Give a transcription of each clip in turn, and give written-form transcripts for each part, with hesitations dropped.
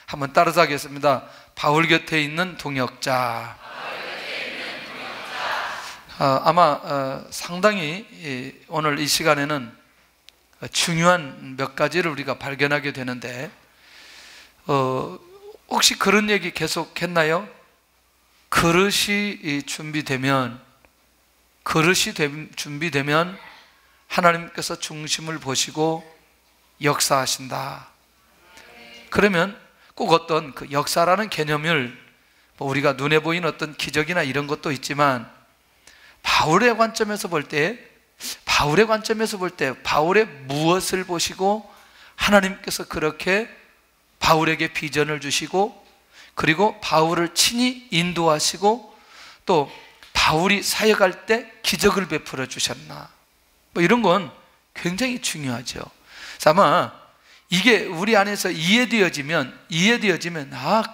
한번 따라서 하겠습니다. 바울 곁에 있는 동역자. 아마 상당히 오늘 이 시간에는 중요한 몇 가지를 우리가 발견하게 되는데, 혹시 그런 얘기 계속 했나요? 그릇이 준비되면 하나님께서 중심을 보시고 역사하신다. 그러면 꼭 어떤 그 역사라는 개념을 우리가 눈에 보이는 어떤 기적이나 이런 것도 있지만, 바울의 관점에서 볼 때 바울의 무엇을 보시고 하나님께서 그렇게 바울에게 비전을 주시고, 그리고 바울을 친히 인도하시고 또 바울이 사역할 때 기적을 베풀어 주셨나, 이런 건 굉장히 중요하죠. 아마 이게 우리 안에서 이해되어지면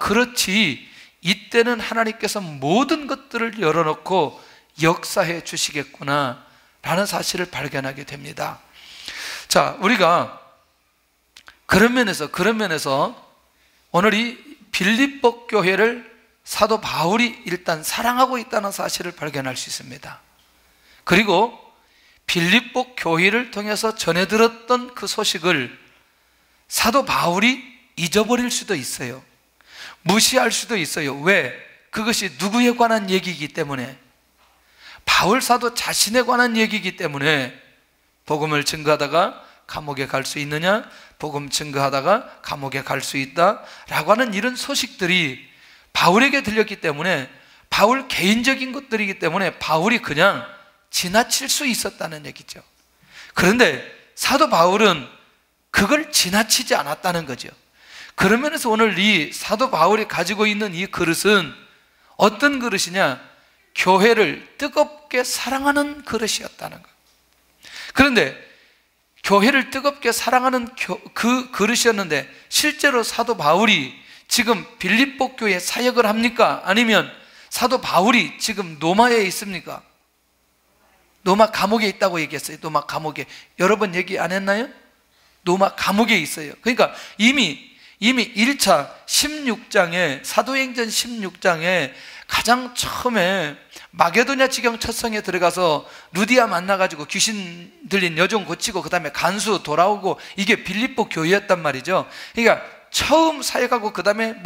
그렇지, 이때는 하나님께서 모든 것들을 열어놓고 역사해 주시겠구나 라는 사실을 발견하게 됩니다. 자, 우리가 그런 면에서 오늘 이 빌립보 교회를 사도 바울이 일단 사랑하고 있다는 사실을 발견할 수 있습니다. 그리고 빌립보 교회를 통해서 전해 들었던 그 소식을 사도 바울이 잊어버릴 수도 있어요. 무시할 수도 있어요. 왜? 그것이 누구에 관한 얘기이기 때문에, 바울 사도 자신에 관한 얘기이기 때문에, 복음을 증거하다가 감옥에 갈 수 있느냐, 복음 증거하다가 감옥에 갈 수 있다 라고 하는 이런 소식들이 바울에게 들렸기 때문에, 바울 개인적인 것들이기 때문에 바울이 그냥 지나칠 수 있었다는 얘기죠. 그런데 사도 바울은 그걸 지나치지 않았다는 거죠. 그런 면에서 오늘 이 사도 바울이 가지고 있는 이 그릇은 어떤 그릇이냐? 교회를 뜨겁게 사랑하는 그릇이었다는 거예요. 그런데 교회를 뜨겁게 사랑하는 그 그릇이었는데, 실제로 사도 바울이 지금 빌립보 교회에 사역을 합니까? 아니면 사도 바울이 지금 로마에 있습니까? 로마 감옥에 있다고 얘기했어요. 로마 감옥에. 여러 번 얘기 안 했나요? 로마 감옥에 있어요. 그러니까 이미 1차 16장에, 사도행전 16장에 가장 처음에 마게도냐 지경 첫 성에 들어가서 루디아 만나가지고 귀신 들린 여종 고치고 그 다음에 간수 돌아오고, 이게 빌립보 교회였단 말이죠. 그러니까 처음 사역하고, 그 다음에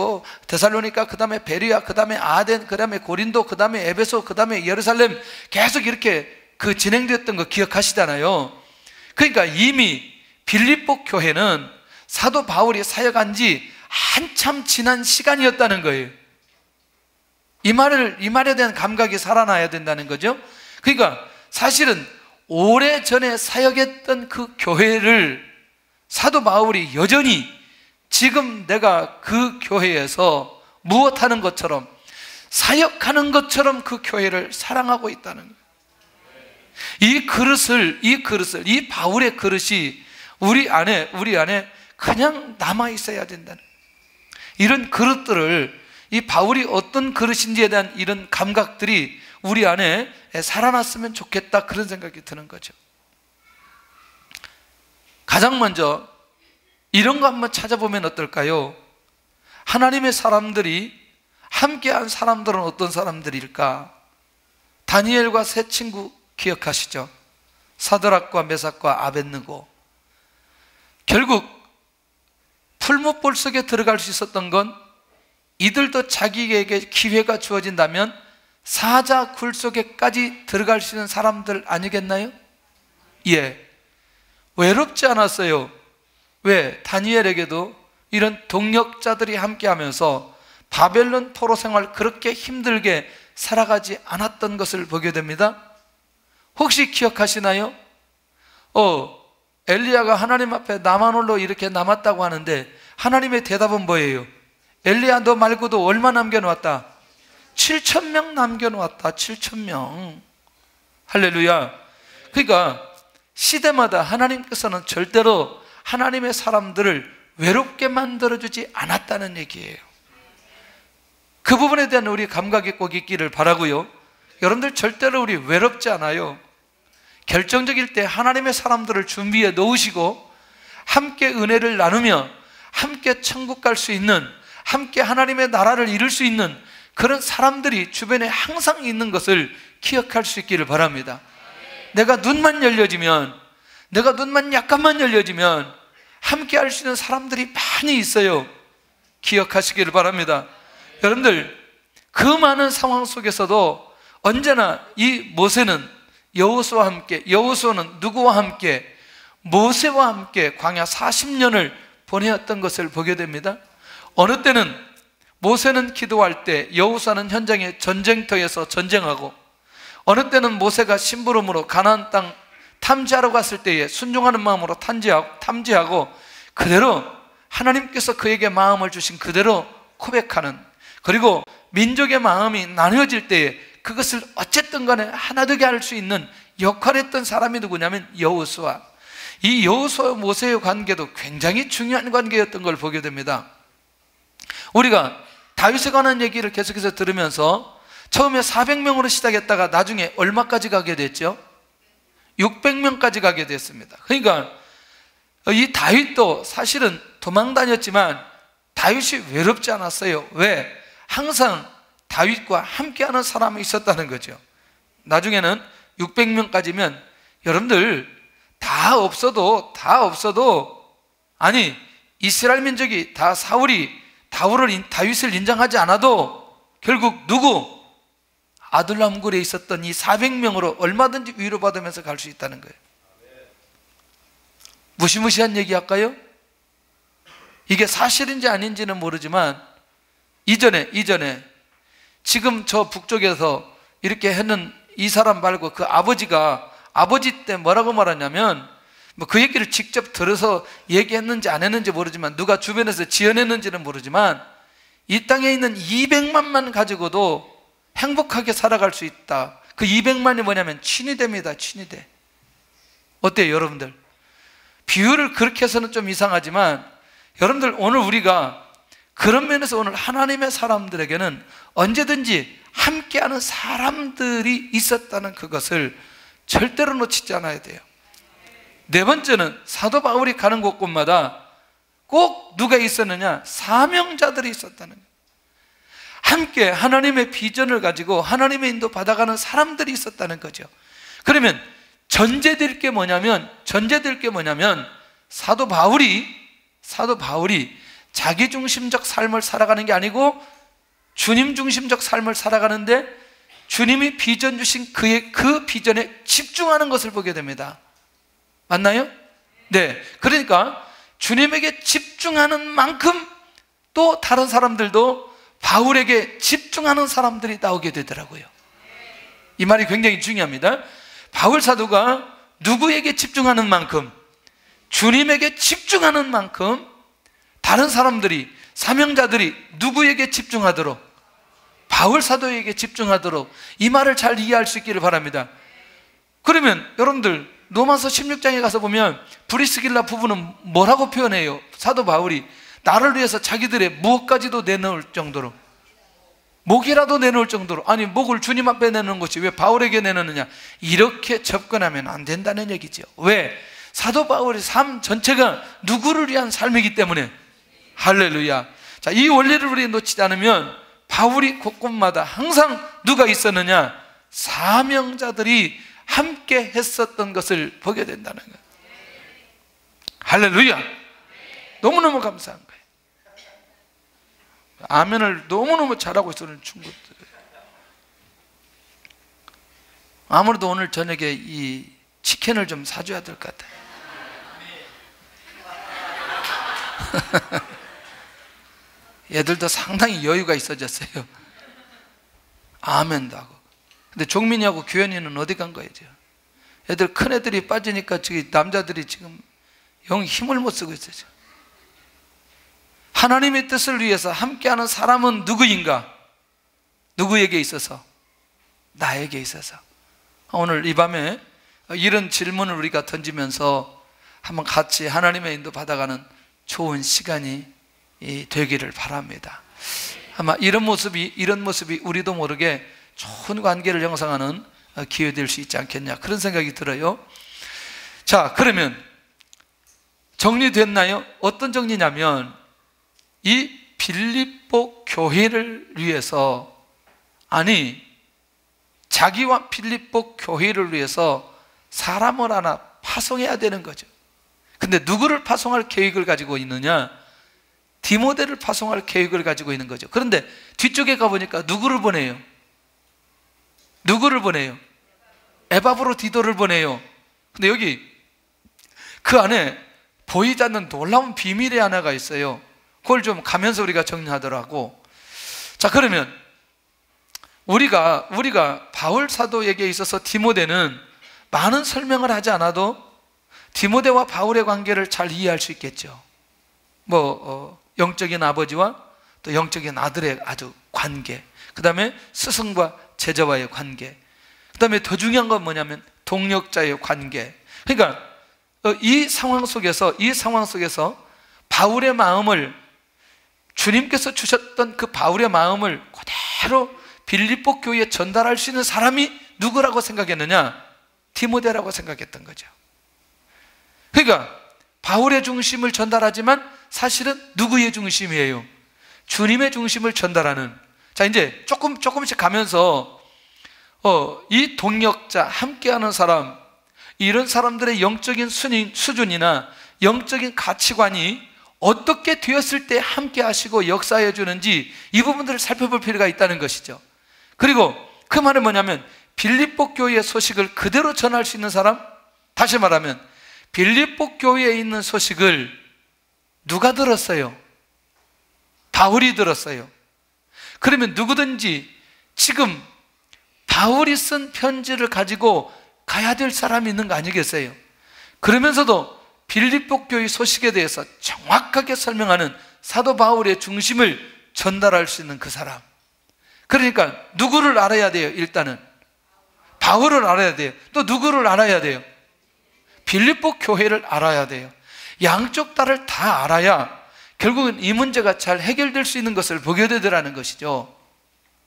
데살로니가, 그 다음에 베르야, 그 다음에 아덴, 그 다음에 고린도, 그 다음에 에베소, 그 다음에 예루살렘, 계속 이렇게 그 진행됐던 거 기억하시잖아요. 그러니까 이미 빌립보 교회는 사도 바울이 사역한 지 한참 지난 시간이었다는 거예요. 이 말에 대한 감각이 살아나야 된다는 거죠. 그러니까 사실은 오래전에 사역했던 그 교회를 사도 바울이 여전히 지금 내가 그 교회에서 무엇하는 것처럼, 사역하는 것처럼 그 교회를 사랑하고 있다는 거예요. 이 바울의 그릇이 우리 안에 그냥 남아 있어야 된다는, 이런 그릇들을, 이 바울이 어떤 그릇인지에 대한 이런 감각들이 우리 안에 살아났으면 좋겠다, 그런 생각이 드는 거죠. 가장 먼저 이런 거 한번 찾아보면 어떨까요? 하나님의 사람들이, 함께한 사람들은 어떤 사람들일까? 다니엘과 세 친구 기억하시죠? 사드락과 메삭과 아벳느고. 결국 풀무불 속에 들어갈 수 있었던 건, 이들도 자기에게 기회가 주어진다면 사자 굴 속에까지 들어갈 수 있는 사람들 아니겠나요? 예, 외롭지 않았어요. 왜? 다니엘에게도 이런 동역자들이 함께하면서 바벨론 포로 생활 그렇게 힘들게 살아가지 않았던 것을 보게 됩니다. 혹시 기억하시나요? 엘리야가 하나님 앞에 나만 홀로 이렇게 남았다고 하는데, 하나님의 대답은 뭐예요? 엘리야, 너 말고도 얼마 남겨놓았다? 7,000명 남겨놓았다. 7,000명. 할렐루야. 그러니까 시대마다 하나님께서는 절대로 하나님의 사람들을 외롭게 만들어주지 않았다는 얘기예요. 그 부분에 대한 우리 감각이 꼭 있기를 바라고요. 여러분들 절대로 우리 외롭지 않아요. 결정적일 때 하나님의 사람들을 준비해 놓으시고 함께 은혜를 나누며 함께 천국 갈 수 있는, 함께 하나님의 나라를 이룰 수 있는 그런 사람들이 주변에 항상 있는 것을 기억할 수 있기를 바랍니다. 내가 눈만 열려지면, 내가 눈만 약간만 열려지면 함께 할 수 있는 사람들이 많이 있어요. 기억하시기를 바랍니다. 여러분들, 그 많은 상황 속에서도 언제나 이 모세는 여호수아와 함께, 여호수아는 누구와 함께? 모세와 함께 광야 40년을 보내었던 것을 보게 됩니다. 어느 때는 모세는 기도할 때 여호수아는 현장의 전쟁터에서 전쟁하고, 어느 때는 모세가 심부름으로 가나안 땅 탐지하러 갔을 때에 순종하는 마음으로 탐지하고 그대로 하나님께서 그에게 마음을 주신 그대로 고백하는, 그리고 민족의 마음이 나뉘어질 때에 그것을 어쨌든 간에 하나 되게 할 수 있는 역할을 했던 사람이 누구냐면 여호수아. 이 여호수아와 모세의 관계도 굉장히 중요한 관계였던 걸 보게 됩니다. 우리가 다윗에 관한 얘기를 계속해서 들으면서 처음에 400명으로 시작했다가 나중에 얼마까지 가게 됐죠? 600명까지 가게 됐습니다. 그러니까 이 다윗도 사실은 도망 다녔지만 다윗이 외롭지 않았어요. 왜? 항상 다윗과 함께하는 사람이 있었다는 거죠. 나중에는 600명까지면 여러분들 다 없어도 아니 이스라엘 민족이 다 다윗을 인정하지 않아도 결국 누구? 아둘람굴에 있었던 이 400명으로 얼마든지 위로받으면서 갈 수 있다는 거예요. 무시무시한 얘기 할까요? 이게 사실인지 아닌지는 모르지만 이전에 지금 저 북쪽에서 이렇게 했는 이 사람 말고 그 아버지가 아버지 때 뭐라고 말하냐면, 뭐 그 얘기를 직접 들어서 얘기했는지 안 했는지 모르지만 누가 주변에서 지어냈는지는 모르지만 이 땅에 있는 200만만 가지고도 행복하게 살아갈 수 있다. 그 200만이 뭐냐면 친위대입니다. 친위대. 어때요 여러분들? 비유를 그렇게 해서는 좀 이상하지만 여러분들, 오늘 우리가 그런 면에서 오늘 하나님의 사람들에게는 언제든지 함께하는 사람들이 있었다는 그것을 절대로 놓치지 않아야 돼요. 네 번째는 사도 바울이 가는 곳곳마다 꼭 누가 있었느냐? 사명자들이 있었다는 거예요. 함께 하나님의 비전을 가지고 하나님의 인도 받아가는 사람들이 있었다는 거죠. 그러면 전제될 게 뭐냐면 사도 바울이 자기 중심적 삶을 살아가는 게 아니고 주님 중심적 삶을 살아가는데 주님이 비전 주신 그 비전에 집중하는 것을 보게 됩니다. 맞나요? 네. 그러니까 주님에게 집중하는 만큼 또 다른 사람들도 바울에게 집중하는 사람들이 나오게 되더라고요. 이 말이 굉장히 중요합니다. 바울 사도가 누구에게 집중하는 만큼, 주님에게 집중하는 만큼 다른 사람들이, 사명자들이 누구에게 집중하도록? 바울 사도에게 집중하도록, 이 말을 잘 이해할 수 있기를 바랍니다. 그러면 여러분들 로마서 16장에 가서 보면 브리스길라 부부는 뭐라고 표현해요? 사도 바울이 나를 위해서 자기들의 무엇까지도 내놓을 정도로, 목이라도 내놓을 정도로, 아니 목을 주님 앞에 내놓는 것이 왜 바울에게 내놓느냐? 이렇게 접근하면 안 된다는 얘기죠. 왜? 사도 바울의 삶 전체가 누구를 위한 삶이기 때문에. 할렐루야. 자, 이 원리를 우리 놓치지 않으면 바울이 곳곳마다 항상 누가 있었느냐? 사명자들이 함께 했었던 것을 보게 된다는 거예요. 할렐루야. 너무너무 감사한 거예요. 아멘을 너무너무 잘하고 있는 친구들. 아무래도 오늘 저녁에 이 치킨을 좀 사줘야 될 것 같아요. 얘들도 상당히 여유가 있어졌어요. 아멘도 하고. 근데 종민이하고 규현이는 어디 간 거예요? 애들 큰 애들이 빠지니까 저기 남자들이 지금 영 힘을 못 쓰고 있어요. 하나님의 뜻을 위해서 함께하는 사람은 누구인가? 누구에게 있어서? 나에게 있어서. 오늘 이 밤에 이런 질문을 우리가 던지면서 한번 같이 하나님의 인도 받아가는 좋은 시간이 되기를 바랍니다. 아마 이런 모습이 우리도 모르게 좋은 관계를 형성하는 기회 될 수 있지 않겠냐, 그런 생각이 들어요. 자, 그러면 정리됐나요? 어떤 정리냐면 이 빌립보 교회를 위해서, 아니 자기와 빌립보 교회를 위해서 사람을 하나 파송해야 되는 거죠. 근데 누구를 파송할 계획을 가지고 있느냐? 디모데를 파송할 계획을 가지고 있는 거죠. 그런데 뒤쪽에 가보니까 누구를 보내요? 누구를 보내요? 에바브로디도를 보내요. 근데 여기 그 안에 보이지 않는 놀라운 비밀이 하나가 있어요. 그걸 좀 가면서 우리가 정리하더라고. 자, 그러면 우리가 바울 사도에게 있어서 디모데는 많은 설명을 하지 않아도 디모데와 바울의 관계를 잘 이해할 수 있겠죠. 영적인 아버지와 또 영적인 아들의 아주 관계, 그 다음에 스승과 제자와의 관계, 그 다음에 더 중요한 건 뭐냐면 동력자의 관계. 그러니까 이 상황 속에서 바울의 마음을, 주님께서 주셨던 그 바울의 마음을 그대로 빌립보 교회에 전달할 수 있는 사람이 누구라고 생각했느냐? 디모데라고 생각했던 거죠. 그러니까 바울의 중심을 전달하지만 사실은 누구의 중심이에요? 주님의 중심을 전달하는. 자, 이제 조금씩 가면서 이 동력자, 함께하는 사람, 이런 사람들의 영적인 수준이나 영적인 가치관이 어떻게 되었을 때 함께 하시고 역사해 주는지 이 부분들을 살펴볼 필요가 있다는 것이죠. 그리고 그 말은 뭐냐면 빌립보 교회의 소식을 그대로 전할 수 있는 사람, 다시 말하면 빌립보 교회에 있는 소식을 누가 들었어요? 바울이 들었어요. 그러면 누구든지 지금 바울이 쓴 편지를 가지고 가야 될 사람이 있는 거 아니겠어요? 그러면서도 빌립보 교회 소식에 대해서 정확하게 설명하는 사도 바울의 중심을 전달할 수 있는 그 사람. 그러니까 누구를 알아야 돼요? 일단은 바울을 알아야 돼요. 또 누구를 알아야 돼요? 빌립보 교회를 알아야 돼요. 양쪽 다를 다 알아야 결국은 이 문제가 잘 해결될 수 있는 것을 보게 되더라는 것이죠.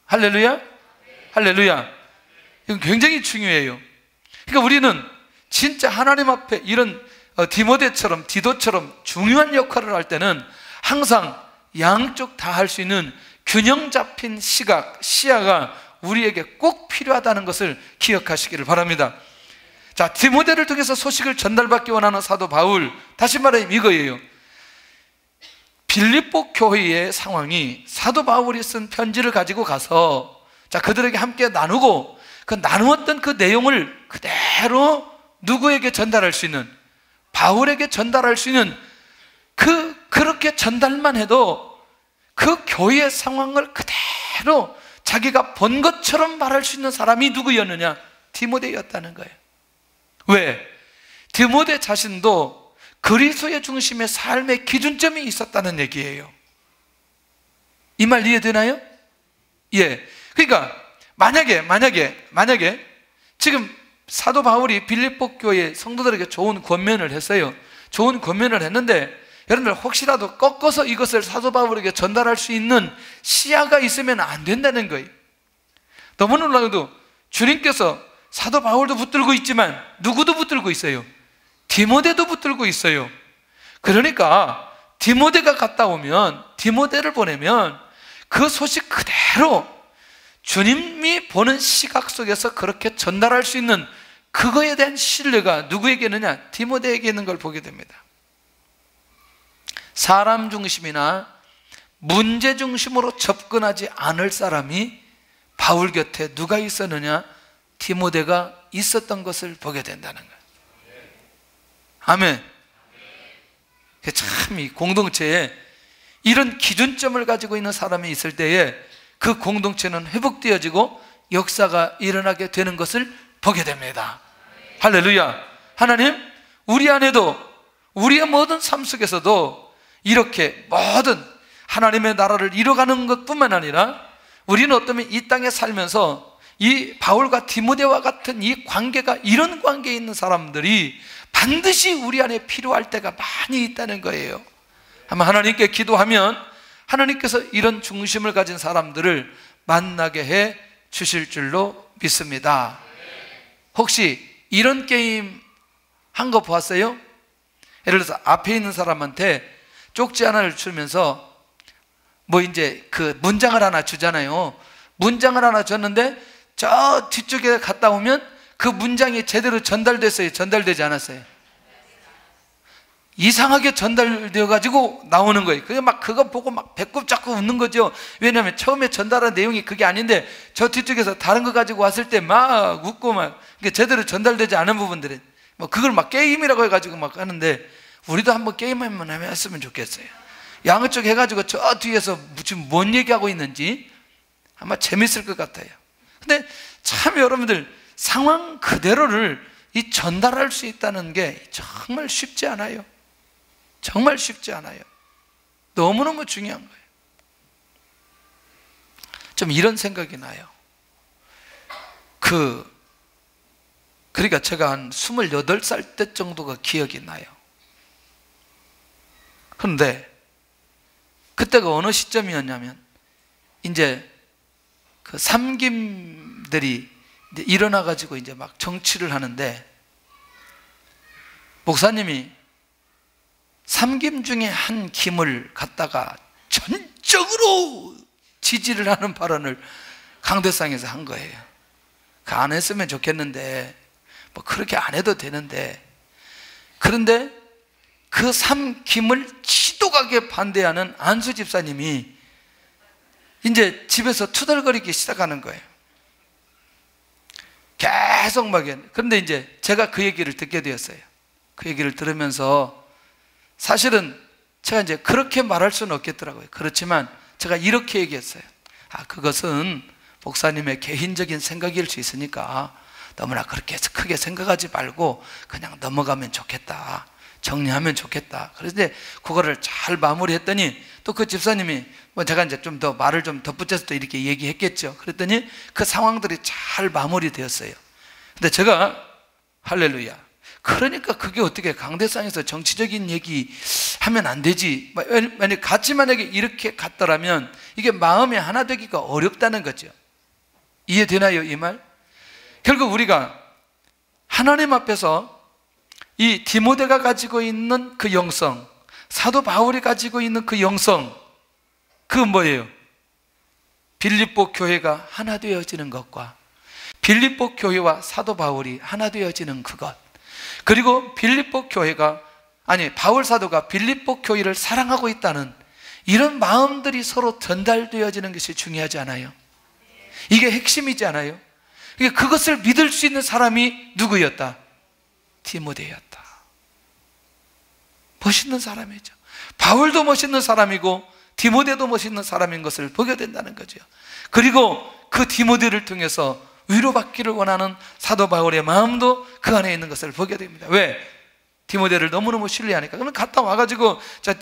할렐루야? 할렐루야. 이건 굉장히 중요해요. 그러니까 우리는 진짜 하나님 앞에 이런 디도처럼 중요한 역할을 할 때는 항상 양쪽 다 할 수 있는 균형 잡힌 시야가 우리에게 꼭 필요하다는 것을 기억하시기를 바랍니다. 자, 디모데를 통해서 소식을 전달받기 원하는 사도 바울, 다시 말하면 이거예요. 빌립보 교회의 상황이 사도 바울이 쓴 편지를 가지고 가서 자, 그들에게 함께 나누고 그 나누었던 그 내용을 그대로 누구에게 전달할 수 있는, 바울에게 전달할 수 있는 그렇게 전달만 해도 그 교회의 상황을 그대로 자기가 본 것처럼 말할 수 있는 사람이 누구였느냐? 디모데였다는 거예요. 왜? 디모데 자신도 그리스도의 중심의 삶의 기준점이 있었다는 얘기예요. 이 말 이해되나요? 예. 그러니까 만약에 지금 사도 바울이 빌립보 교회 성도들에게 좋은 권면을 했어요. 좋은 권면을 했는데 여러분들 혹시라도 꺾어서 이것을 사도 바울에게 전달할 수 있는 시야가 있으면 안 된다는 거예요. 너무 놀라게도 주님께서 사도 바울도 붙들고 있지만 누구도 붙들고 있어요? 디모데도 붙들고 있어요. 그러니까 디모데가 갔다 오면, 디모데를 보내면 그 소식 그대로 주님이 보는 시각 속에서 그렇게 전달할 수 있는 그거에 대한 신뢰가 누구에게 있느냐? 디모데에게 있는 걸 보게 됩니다. 사람 중심이나 문제 중심으로 접근하지 않을 사람이 바울 곁에 누가 있었느냐? 디모데가 있었던 것을 보게 된다는 거예요. 아멘. 참 이 공동체에 이런 기준점을 가지고 있는 사람이 있을 때에 그 공동체는 회복되어지고 역사가 일어나게 되는 것을 보게 됩니다. 할렐루야. 하나님, 우리 안에도 우리의 모든 삶 속에서도 이렇게 모든 하나님의 나라를 이뤄가는 것뿐만 아니라 우리는 어쩌면 이 땅에 살면서 이 바울과 디모데와 같은 이 관계가, 이런 관계에 있는 사람들이 반드시 우리 안에 필요할 때가 많이 있다는 거예요. 아마 하나님께 기도하면 하나님께서 이런 중심을 가진 사람들을 만나게 해 주실 줄로 믿습니다. 혹시 이런 게임 한 거 보았어요? 예를 들어서 앞에 있는 사람한테 쪽지 하나를 주면서 뭐 이제 그 문장을 하나 주잖아요. 문장을 하나 줬는데 저 뒤쪽에 갔다 오면 그 문장이 제대로 전달됐어요? 전달되지 않았어요? 이상하게 전달되어 가지고 나오는 거예요. 그게 막 그거 보고 막 배꼽 잡고 웃는 거죠. 왜냐하면 처음에 전달한 내용이 그게 아닌데 저 뒤쪽에서 다른 거 가지고 왔을 때 막 웃고 막 이게 제대로 전달되지 않은 부분들은 뭐 그걸 막 게임이라고 해가지고 막 하는데, 우리도 한번 게임 한번 했으면 좋겠어요. 양쪽 해가지고 저 뒤에서 지금 뭔 얘기하고 있는지 아마 재밌을 것 같아요. 근데 참 여러분들 상황 그대로를 이 전달할 수 있다는 게 정말 쉽지 않아요. 정말 쉽지 않아요. 너무너무 중요한 거예요. 좀 이런 생각이 나요. 그러니까 제가 한 28살 때 정도가 기억이 나요. 그런데 그때가 어느 시점이었냐면 이제 그 삼김들이 이제 일어나가지고 이제 막 정치를 하는데, 목사님이 삼김 중에 한 김을 갖다가 전적으로 지지를 하는 발언을 강대상에서 한 거예요. 그 안 했으면 좋겠는데, 뭐 그렇게 안 해도 되는데, 그런데 그 삼김을 지독하게 반대하는 안수 집사님이 이제 집에서 투덜거리기 시작하는 거예요. 계속 막. 그런데 이제 제가 그 얘기를 듣게 되었어요. 그 얘기를 들으면서 사실은 제가 이제 그렇게 말할 수는 없겠더라고요. 그렇지만 제가 이렇게 얘기했어요. 그것은 목사님의 개인적인 생각일 수 있으니까 너무나 그렇게 크게 생각하지 말고 그냥 넘어가면 좋겠다, 정리하면 좋겠다. 그래서 이제 그거를 잘 마무리했더니 또 그 집사님이 뭐 제가 이제 좀 더 말을 좀 덧붙여서 또 이렇게 얘기했겠죠. 그랬더니 그 상황들이 잘 마무리되었어요. 근데 제가 할렐루야, 그러니까 그게 어떻게 강대상에서 정치적인 얘기 하면 안 되지, 만약 같이 만약에 이렇게 갔더라면 이게 마음이 하나 되기가 어렵다는 거죠. 이해되나요, 이 말? 결국 우리가 하나님 앞에서 이 디모데가 가지고 있는 그 영성, 사도 바울이 가지고 있는 그 영성, 그 뭐예요? 빌립보 교회가 하나 되어지는 것과 빌립보 교회와 사도 바울이 하나 되어지는 그것, 그리고 빌립보 교회가, 아니 바울 사도가 빌립보 교회를 사랑하고 있다는 이런 마음들이 서로 전달되어지는 것이 중요하지 않아요? 이게 핵심이지 않아요? 그것을 믿을 수 있는 사람이 누구였다? 디모데였다. 멋있는 사람이죠. 바울도 멋있는 사람이고 디모데도 멋있는 사람인 것을 보게 된다는 거죠. 그리고 그 디모데를 통해서 위로받기를 원하는 사도 바울의 마음도 그 안에 있는 것을 보게 됩니다. 왜? 디모데를 너무너무 신뢰하니까. 그러면 갔다 와가지고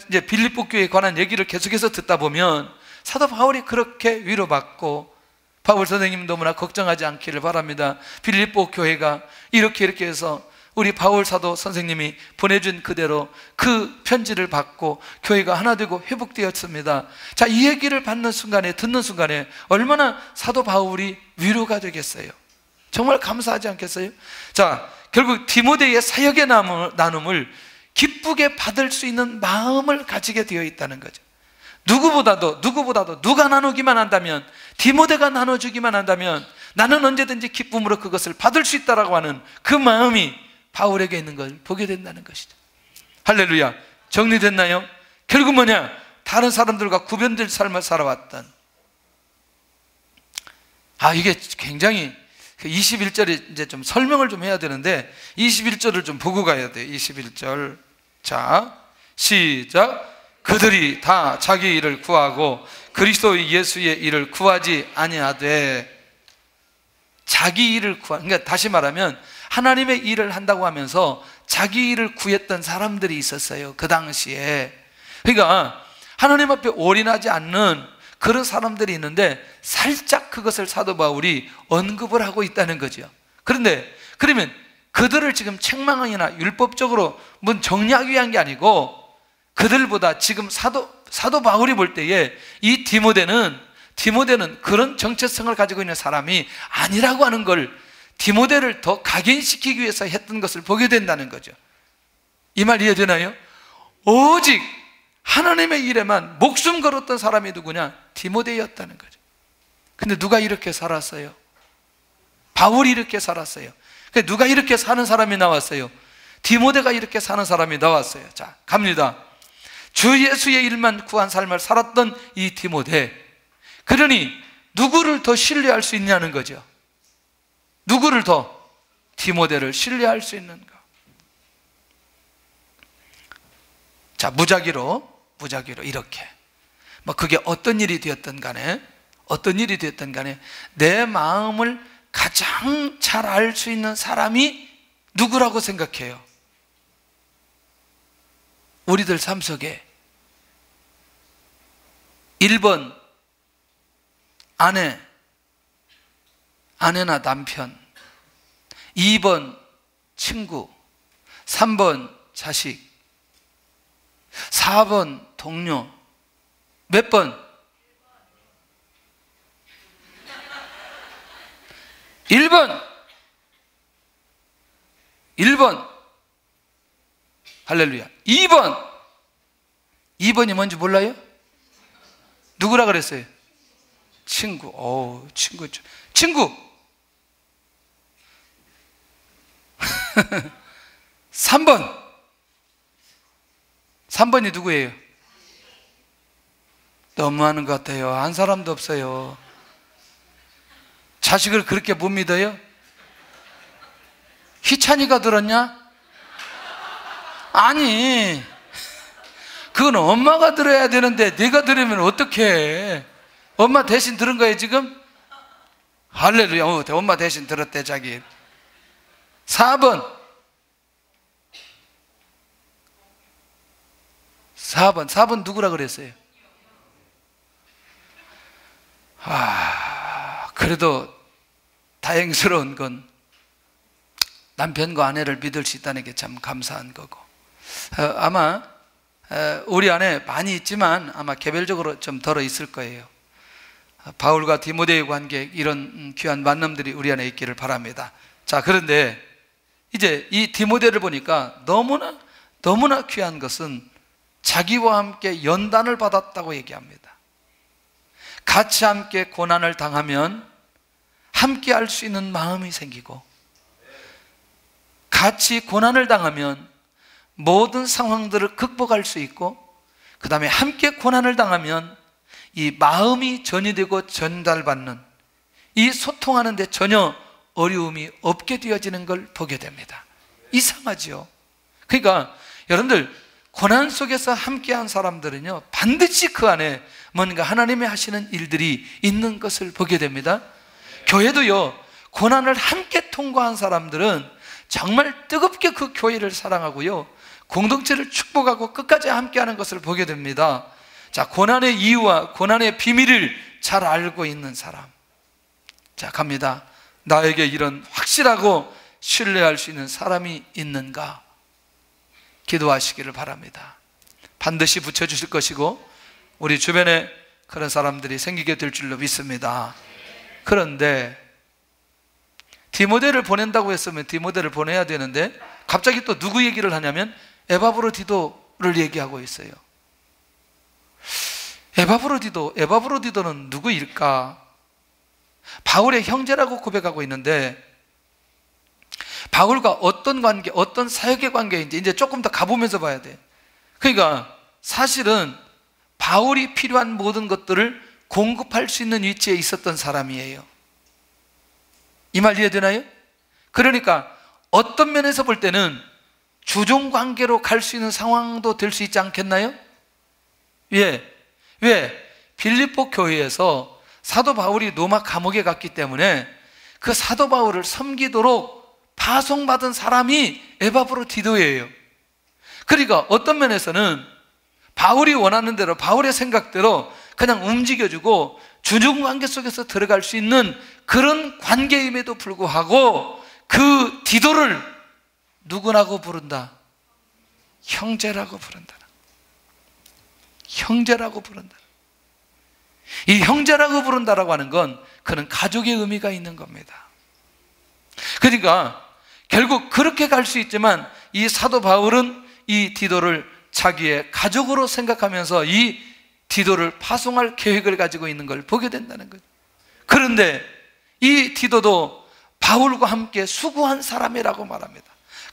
이제 빌립보 교회에 관한 얘기를 계속해서 듣다 보면 사도 바울이 그렇게 위로받고, 바울 선생님 너무나 걱정하지 않기를 바랍니다. 빌립보 교회가 이렇게 해서 우리 바울 사도 선생님이 보내준 그대로 그 편지를 받고 교회가 하나 되고 회복되었습니다. 자, 이 얘기를 받는 순간에, 듣는 순간에 얼마나 사도 바울이 위로가 되겠어요? 정말 감사하지 않겠어요? 자, 결국 디모데의 사역의 나눔을 기쁘게 받을 수 있는 마음을 가지게 되어 있다는 거죠. 누구보다도 누가 나누기만 한다면, 디모데가 나눠주기만 한다면 나는 언제든지 기쁨으로 그것을 받을 수 있다라고 하는 그 마음이 바울에게 있는 걸 보게 된다는 것이죠. 할렐루야. 정리됐나요? 결국 뭐냐? 다른 사람들과 구별될 삶을 살아왔던, 이게 굉장히 21절에 이제 좀 설명을 좀 해야 되는데 21절을 좀 보고 가야 돼요. 21절. 자, 시작. 그들이 다 자기 일을 구하고 그리스도 예수의 일을 구하지 아니하되. 자기 일을 그러니까 다시 말하면 하나님의 일을 한다고 하면서 자기 일을 구했던 사람들이 있었어요, 그 당시에. 그러니까 하나님 앞에 올인하지 않는 그런 사람들이 있는데 살짝 그것을 사도 바울이 언급을 하고 있다는 거죠. 그러면 그들을 지금 책망이나 율법적으로 뭔 정리하기 위한 게 아니고, 그들보다 지금 사도 바울이 볼 때에 이 디모데는 그런 정체성을 가지고 있는 사람이 아니라고 하는 걸 디모데를 더 각인시키기 위해서 했던 것을 보게 된다는 거죠. 이 말 이해되나요? 오직 하나님의 일에만 목숨 걸었던 사람이 누구냐? 디모데였다는 거죠. 근데 누가 이렇게 살았어요? 바울이 이렇게 살았어요. 누가 이렇게 사는 사람이 나왔어요? 디모데가 이렇게 사는 사람이 나왔어요. 자, 갑니다. 주 예수의 일만 구한 삶을 살았던 이 디모데, 그러니 누구를 더 신뢰할 수 있냐는 거죠. 누구를 더? 디모데를 신뢰할 수 있는가? 자, 무작위로 이렇게, 그게 어떤 일이 되었든 간에 내 마음을 가장 잘 알 수 있는 사람이 누구라고 생각해요? 우리들 삶 속에 1번 아내나 남편, 2번 친구, 3번 자식, 4번 동료. 몇 번? 1번. 할렐루야. 2번이 뭔지 몰라요? 누구라 그랬어요? 친구. 친구. 3번이 누구예요? 너무하는 것 같아요. 한 사람도 없어요. 자식을 그렇게 못 믿어요? 희찬이가 들었냐? 아니, 그건 엄마가 들어야 되는데 네가 들으면 어떡해? 엄마 대신 들은 거예요 지금? 할렐루야. 엄마 대신 들었대 자기. 4번 누구라 그랬어요? 그래도 다행스러운 건 남편과 아내를 믿을 수 있다는 게 참 감사한 거고, 아마 우리 안에 많이 있지만 아마 개별적으로 좀 덜어 있을 거예요. 바울과 디모데의 관계, 이런 귀한 만남들이 우리 안에 있기를 바랍니다. 자, 그런데 이제 이 디모데를 보니까 너무나 귀한 것은 자기와 함께 연단을 받았다고 얘기합니다. 같이 함께 고난을 당하면 함께 할 수 있는 마음이 생기고, 같이 고난을 당하면 모든 상황들을 극복할 수 있고, 그 다음에 함께 고난을 당하면 이 마음이 전이되고 전달받는, 이 소통하는 데 전혀 어려움이 없게 되어지는 걸 보게 됩니다. 이상하지요? 그러니까 여러분들, 고난 속에서 함께한 사람들은요, 반드시 그 안에 뭔가 하나님이 하시는 일들이 있는 것을 보게 됩니다. 교회도요, 고난을 함께 통과한 사람들은 정말 뜨겁게 그 교회를 사랑하고요, 공동체를 축복하고 끝까지 함께하는 것을 보게 됩니다. 자, 고난의 이유와 고난의 비밀을 잘 알고 있는 사람. 자, 갑니다. 나에게 이런 확실하고 신뢰할 수 있는 사람이 있는가? 기도하시기를 바랍니다. 반드시 붙여주실 것이고, 우리 주변에 그런 사람들이 생기게 될 줄로 믿습니다. 그런데 디모데를 보낸다고 했으면 디모데를 보내야 되는데 갑자기 또 누구 얘기를 하냐면 에바브로디도를 얘기하고 있어요. 에바브로디도는 누구일까? 바울의 형제라고 고백하고 있는데, 바울과 어떤 관계, 어떤 사역의 관계인지 이제 조금 더 가보면서 봐야 돼. 그러니까 사실은 바울이 필요한 모든 것들을 공급할 수 있는 위치에 있었던 사람이에요. 이 말 이해되나요? 그러니까 어떤 면에서 볼 때는 주종관계로 갈 수 있는 상황도 될 수 있지 않겠나요? 왜? 빌립보 교회에서 사도 바울이 로마 감옥에 갔기 때문에 그 사도 바울을 섬기도록 파송받은 사람이 에바브로디도예요. 그러니까 어떤 면에서는 바울이 원하는 대로, 바울의 생각대로 그냥 움직여주고 주종관계 속에서 들어갈 수 있는 그런 관계임에도 불구하고 그 디도를 누구라고 부른다? 형제라고 부른다. 형제라고 부른다. 이 형제라고 부른다라고 하는 건 그는 가족의 의미가 있는 겁니다. 그러니까 결국 그렇게 갈 수 있지만 이 사도 바울은 이 디도를 자기의 가족으로 생각하면서 이 디도를 파송할 계획을 가지고 있는 걸 보게 된다는 거죠. 그런데 이 디도도 바울과 함께 수고한 사람이라고 말합니다.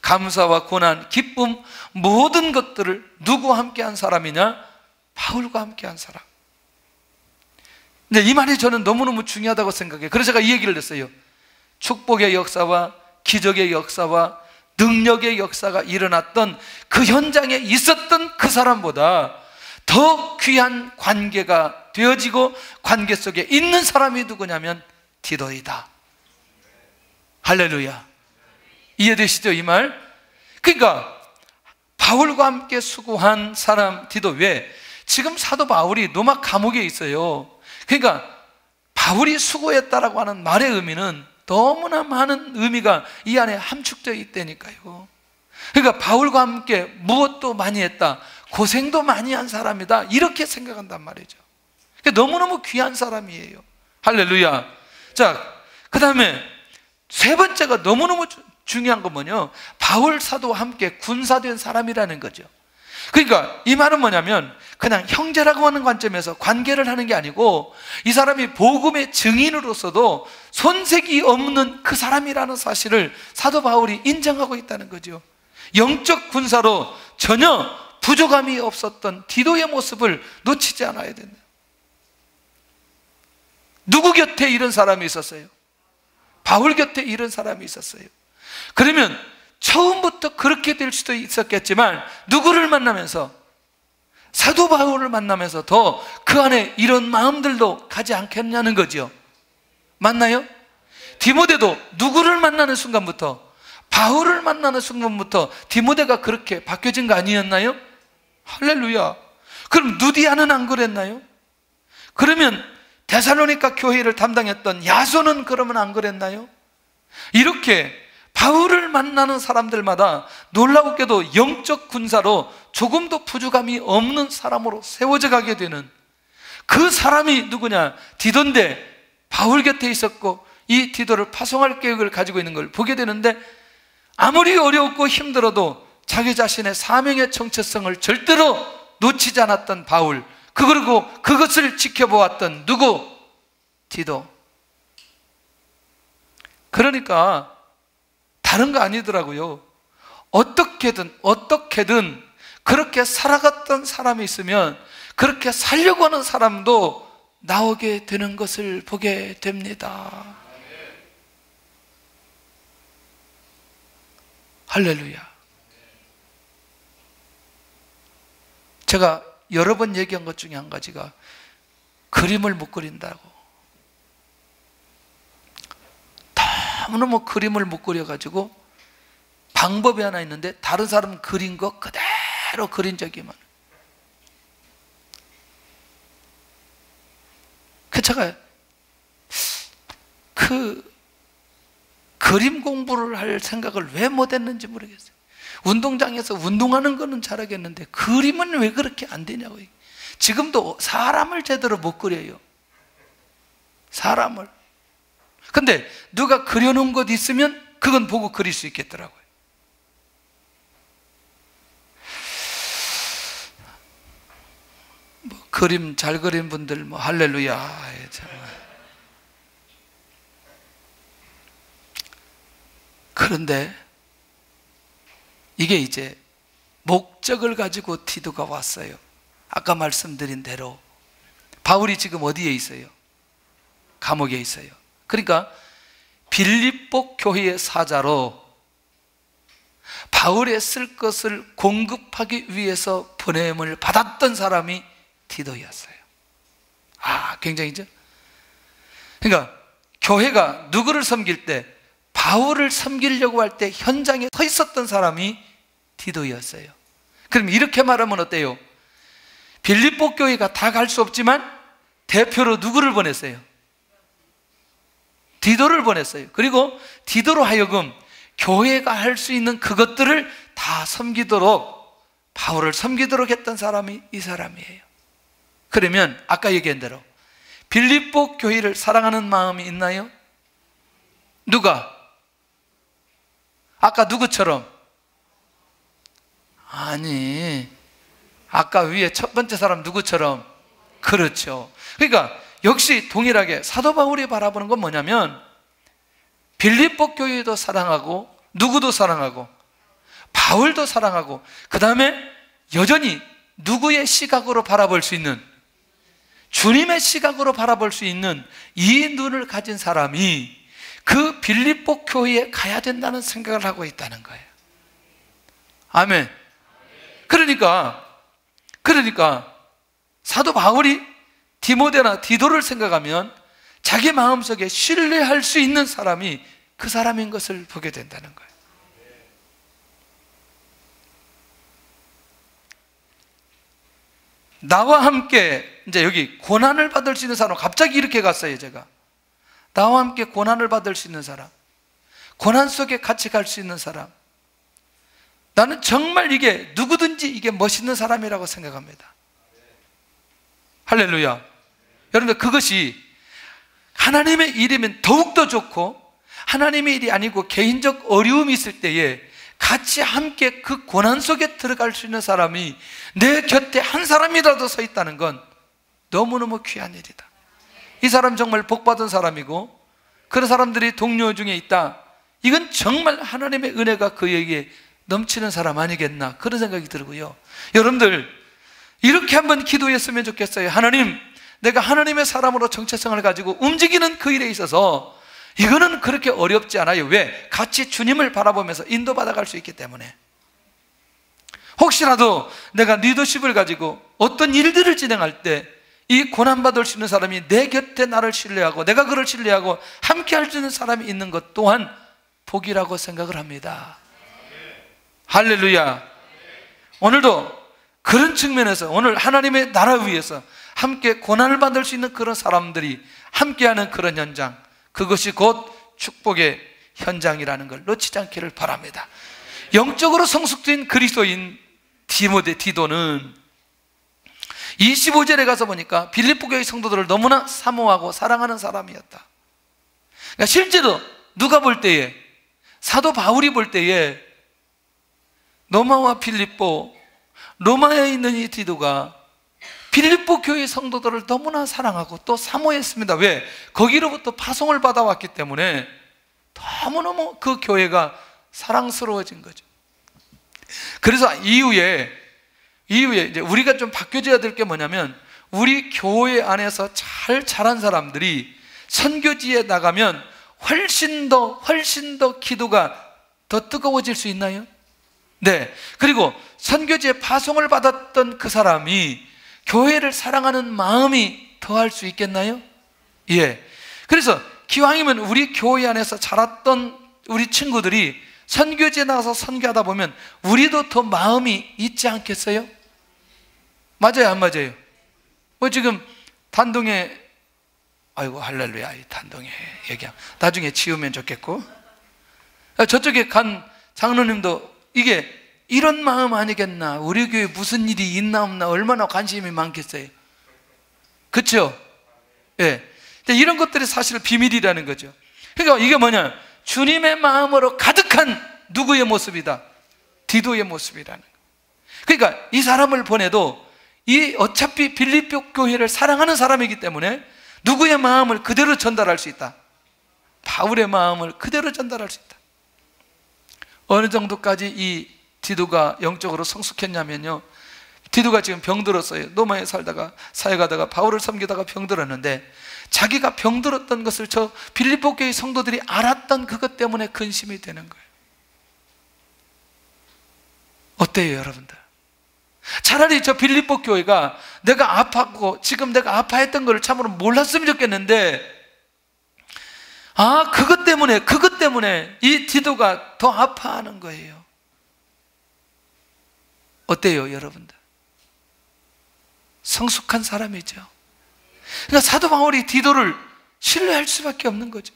감사와 고난, 기쁨, 모든 것들을 누구와 함께 한 사람이냐? 바울과 함께 한 사람. 근데 이 말이 저는 너무너무 중요하다고 생각해요. 그래서 제가 이 얘기를 했어요. 축복의 역사와 기적의 역사와 능력의 역사가 일어났던 그 현장에 있었던 그 사람보다 더 귀한 관계가 되어지고 관계 속에 있는 사람이 누구냐면 디도이다. 할렐루야. 이해되시죠? 이 말? 그러니까 바울과 함께 수고한 사람 디도. 왜? 지금 사도 바울이 로마 감옥에 있어요. 그러니까 바울이 수고했다라고 하는 말의 의미는 너무나 많은 의미가 이 안에 함축되어 있다니까요. 그러니까 바울과 함께 무엇도 많이 했다, 고생도 많이 한 사람이다, 이렇게 생각한단 말이죠. 그러니까 너무너무 귀한 사람이에요. 할렐루야. 자, 그 다음에 세 번째가 너무너무 중요한 건 뭐냐? 바울 사도와 함께 군사된 사람이라는 거죠. 그러니까 이 말은 뭐냐면 그냥 형제라고 하는 관점에서 관계를 하는 게 아니고 이 사람이 복음의 증인으로서도 손색이 없는 그 사람이라는 사실을 사도 바울이 인정하고 있다는 거죠. 영적 군사로 전혀 부족함이 없었던 디도의 모습을 놓치지 않아야 된다. 누구 곁에 이런 사람이 있었어요? 바울 곁에 이런 사람이 있었어요. 그러면 처음부터 그렇게 될 수도 있었겠지만 누구를 만나면서? 사도 바울을 만나면서 더 그 안에 이런 마음들도 가지 않겠냐는 거죠. 맞나요? 디모데도 누구를 만나는 순간부터, 바울을 만나는 순간부터 디모데가 그렇게 바뀌어진 거 아니었나요? 할렐루야. 그럼 누디아는 안 그랬나요? 그러면 데살로니가 교회를 담당했던 야손은 그러면 안 그랬나요? 이렇게 바울을 만나는 사람들마다 놀라웠게도 영적 군사로 조금도 부족함이 없는 사람으로 세워져 가게 되는 그 사람이 누구냐? 디도인데 바울 곁에 있었고 이 디도를 파송할 계획을 가지고 있는 걸 보게 되는데 아무리 어렵고 힘들어도 자기 자신의 사명의 정체성을 절대로 놓치지 않았던 바울, 그리고 그것을 지켜보았던 누구? 디도. 그러니까 다른 거 아니더라고요. 어떻게든 그렇게 살아갔던 사람이 있으면 그렇게 살려고 하는 사람도 나오게 되는 것을 보게 됩니다. 할렐루야. 제가 여러 번 얘기한 것 중에 한 가지가 그림을 못 그린다고. 너무너무 그림을 못 그려가지고 방법이 하나 있는데 다른 사람 그린 거 그대로 그린 적이 많아요. 제가 그 그림 공부를 할 생각을 왜 못했는지 모르겠어요. 운동장에서 운동하는 거는 잘하겠는데 그림은 왜 그렇게 안 되냐고요. 지금도 사람을 제대로 못 그려요. 사람을. 근데 누가 그려놓은 것 있으면 그건 보고 그릴 수 있겠더라고요. 뭐 그림 잘 그린 분들 뭐 할렐루야. 그런데 이게 이제 목적을 가지고 디도가 왔어요. 아까 말씀드린 대로 바울이 지금 어디에 있어요? 감옥에 있어요. 그러니까 빌립보 교회의 사자로 바울의 쓸 것을 공급하기 위해서 보냄을 받았던 사람이 디도였어요. 굉장히죠? 그러니까 교회가 누구를 섬길 때, 바울을 섬기려고 할 때 현장에 서 있었던 사람이 디도였어요. 그럼 이렇게 말하면 어때요? 빌립보 교회가 다 갈 수 없지만 대표로 누구를 보냈어요? 디도를 보냈어요. 그리고 디도로 하여금 교회가 할 수 있는 그것들을 다 섬기도록, 바울을 섬기도록 했던 사람이 이 사람이에요. 그러면 아까 얘기한 대로 빌립보 교회를 사랑하는 마음이 있나요? 누가? 아까 누구처럼? 아니, 아까 위에 첫 번째 사람 누구처럼? 그렇죠. 그러니까 역시 동일하게 사도 바울이 바라보는 건 뭐냐면 빌립보 교회도 사랑하고 누구도 사랑하고 바울도 사랑하고 그 다음에 여전히 누구의 시각으로 바라볼 수 있는, 주님의 시각으로 바라볼 수 있는 이 눈을 가진 사람이 그 빌립보 교회에 가야 된다는 생각을 하고 있다는 거예요. 아멘. 그러니까 사도 바울이 디모데나 디도를 생각하면 자기 마음속에 신뢰할 수 있는 사람이 그 사람인 것을 보게 된다는 거예요. 나와 함께 이제 여기 고난을 받을 수 있는 사람, 갑자기 이렇게 갔어요. 제가 나와 함께 고난을 받을 수 있는 사람, 고난 속에 같이 갈 수 있는 사람, 나는 정말 이게 누구든지 이게 멋있는 사람이라고 생각합니다. 할렐루야. 여러분들, 그것이 하나님의 일이면 더욱더 좋고, 하나님의 일이 아니고 개인적 어려움이 있을 때에 같이 함께 그 고난 속에 들어갈 수 있는 사람이 내 곁에 한 사람이라도 서 있다는 건 너무너무 귀한 일이다. 이 사람 정말 복받은 사람이고 그런 사람들이 동료 중에 있다. 이건 정말 하나님의 은혜가 그에게 넘치는 사람 아니겠나, 그런 생각이 들고요. 여러분들, 이렇게 한번 기도했으면 좋겠어요. 하나님, 내가 하나님의 사람으로 정체성을 가지고 움직이는 그 일에 있어서 이거는 그렇게 어렵지 않아요. 왜? 같이 주님을 바라보면서 인도받아 갈 수 있기 때문에. 혹시라도 내가 리더십을 가지고 어떤 일들을 진행할 때 이 고난받을 수 있는 사람이 내 곁에 나를 신뢰하고 내가 그를 신뢰하고 함께 할 수 있는 사람이 있는 것 또한 복이라고 생각을 합니다. 할렐루야. 오늘도 그런 측면에서 오늘 하나님의 나라 위해서 함께 고난을 받을 수 있는 그런 사람들이 함께하는 그런 현장, 그것이 곧 축복의 현장이라는 걸 놓치지 않기를 바랍니다. 영적으로 성숙된 그리스도인 디도는 25절에 가서 보니까 빌립보 교회 성도들을 너무나 사모하고 사랑하는 사람이었다. 그러니까 실제로 누가 볼 때에, 사도 바울이 볼 때에 로마와 빌립보, 로마에 있는 이 디도가 빌립보 교회 성도들을 너무나 사랑하고 또 사모했습니다. 왜? 거기로부터 파송을 받아왔기 때문에 너무너무 그 교회가 사랑스러워진 거죠. 그래서 이후에 이제 우리가 좀 바뀌어져야 될 게 뭐냐면, 우리 교회 안에서 잘 자란 사람들이 선교지에 나가면 훨씬 더 기도가 더 뜨거워질 수 있나요? 네. 그리고 선교지에 파송을 받았던 그 사람이 교회를 사랑하는 마음이 더할 수 있겠나요? 예. 그래서 기왕이면 우리 교회 안에서 자랐던 우리 친구들이 선교지에 나가서 선교하다 보면 우리도 더 마음이 있지 않겠어요? 맞아요, 안 맞아요? 지금 단동에, 아이고 할렐루야, 이 단동에 얘기하면 나중에 지우면 좋겠고, 저쪽에 간 장로님도 이게 이런 마음 아니겠나, 우리 교회 무슨 일이 있나 없나 얼마나 관심이 많겠어요. 그렇죠? 예. 이런 것들이 사실 비밀이라는 거죠. 그러니까 이게 뭐냐, 주님의 마음으로 가득한 누구의 모습이다? 디도의 모습이라는 거예요. 그러니까 이 사람을 보내도 이 어차피 빌립보 교회를 사랑하는 사람이기 때문에 누구의 마음을 그대로 전달할 수 있다? 바울의 마음을 그대로 전달할 수 있다. 어느 정도까지 이 디도가 영적으로 성숙했냐면요, 디도가 지금 병들었어요. 로마에 살다가 사역하다가 바울을 섬기다가 병들었는데, 자기가 병들었던 것을 저 빌립보 교회 성도들이 알았던 그것 때문에 근심이 되는 거예요. 어때요, 여러분들? 차라리 저 빌립보 교회가 내가 아팠고 지금 내가 아파했던 걸 참으로 몰랐으면 좋겠는데, 그것 때문에 이 디도가 더 아파하는 거예요. 어때요, 여러분들? 성숙한 사람이죠. 그러니까 사도 바울이 디도를 신뢰할 수밖에 없는 거죠.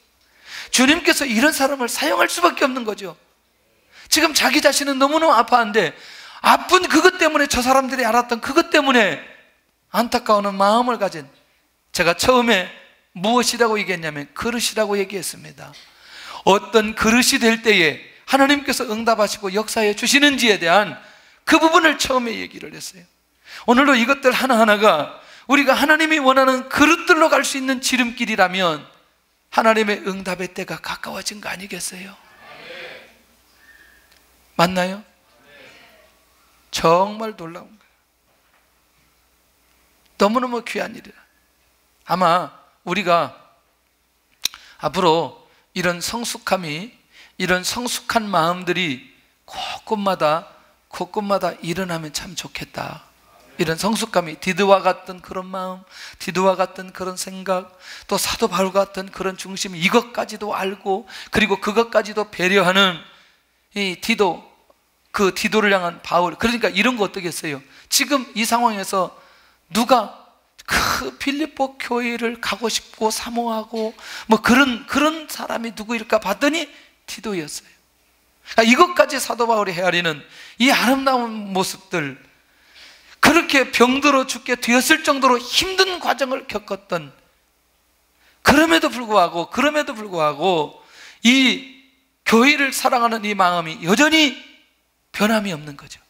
주님께서 이런 사람을 사용할 수밖에 없는 거죠. 지금 자기 자신은 너무너무 아파하는데, 아픈 그것 때문에 저 사람들이 알았던 그것 때문에 안타까워하는 마음을 가진, 제가 처음에 무엇이라고 얘기했냐면 그릇이라고 얘기했습니다. 어떤 그릇이 될 때에 하나님께서 응답하시고 역사해 주시는지에 대한 그 부분을 처음에 얘기를 했어요. 오늘도 이것들 하나하나가 우리가 하나님이 원하는 그릇들로 갈 수 있는 지름길이라면 하나님의 응답의 때가 가까워진 거 아니겠어요? 맞나요? 정말 놀라운 거예요. 너무너무 귀한 일이라. 아마 우리가 앞으로 이런 성숙함이, 이런 성숙한 마음들이 곳곳마다 일어나면 참 좋겠다. 이런 성숙함이, 디도와 같은 그런 마음, 디도와 같은 그런 생각, 또 사도 바울 같은 그런 중심, 이것까지도 알고 그리고 그것까지도 배려하는 이 디도, 그 디도를 향한 바울. 그러니까 이런 거 어떻겠어요? 지금 이 상황에서 누가 그 빌립보 교회를 가고 싶고 사모하고 뭐 그런 사람이 누구일까 봤더니 디도였어요. 그러니까 이것까지 사도 바울이 헤아리는 이 아름다운 모습들, 그렇게 병들어 죽게 되었을 정도로 힘든 과정을 겪었던, 그럼에도 불구하고 이 교회를 사랑하는 이 마음이 여전히 변함이 없는 거죠.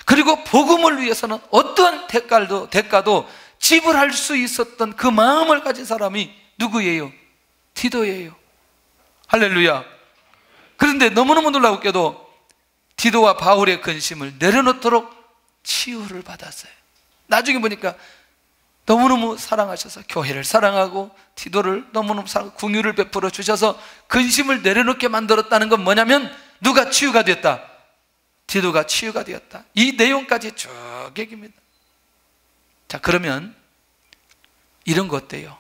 그리고 복음을 위해서는 어떠한 대가도 지불할 수 있었던 그 마음을 가진 사람이 누구예요? 디도예요. 할렐루야. 그런데 너무너무 놀랍게도 디도와 바울의 근심을 내려놓도록 치유를 받았어요. 나중에 보니까 너무너무 사랑하셔서 교회를 사랑하고 디도를 너무너무 사랑하고 긍휼을 베풀어 주셔서 근심을 내려놓게 만들었다는 건 뭐냐면 누가 치유가 됐다? 디도가 치유가 되었다. 이 내용까지 쭉 얘기입니다. 자, 그러면 이런 거 어때요?